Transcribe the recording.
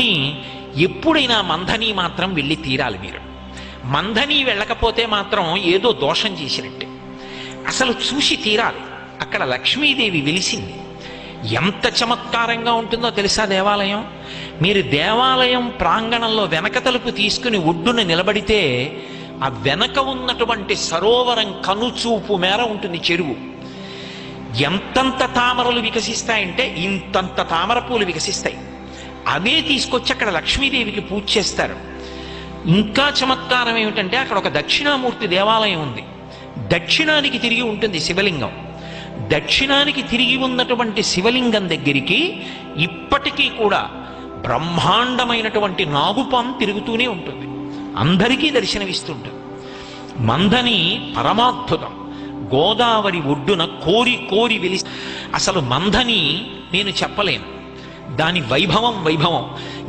కానీ ఎప్పుడైనా మంథని మాత్రం వెళ్ళి తీరాలి మీరు. మంథని వెళ్ళకపోతే మాత్రం ఏదో దోషం చేసినట్టే. అసలు చూసి తీరాలి. అక్కడ లక్ష్మీదేవి వెలిసింది. ఎంత చమత్కారంగా ఉంటుందో తెలుసా దేవాలయం. మీరు దేవాలయం ప్రాంగణంలో వెనక తలుపు తీసుకుని ఒడ్డున నిలబడితే ఆ వెనక ఉన్నటువంటి సరోవరం కనుచూపు మేర ఉంటుంది చెరువు. ఎంతంత తామరలు వికసిస్తాయంటే ఇంతంత తామర పూలు వికసిస్తాయి. అవే తీసుకొచ్చి అక్కడ లక్ష్మీదేవికి పూజ చేస్తారు. ఇంకా చమత్కారం ఏమిటంటే అక్కడ ఒక దక్షిణామూర్తి దేవాలయం ఉంది. దక్షిణానికి తిరిగి ఉంటుంది శివలింగం. దక్షిణానికి తిరిగి ఉన్నటువంటి శివలింగం దగ్గరికి ఇప్పటికీ కూడా బ్రహ్మాండమైనటువంటి నాగుపాం తిరుగుతూనే ఉంటుంది. అందరికీ దర్శనమిస్తుంటుంది. మంథని పరమాద్భుతం. గోదావరి ఒడ్డున కోరి కోరి వెలి. అసలు మంథని నేను చెప్పలేను. దాని వైభవం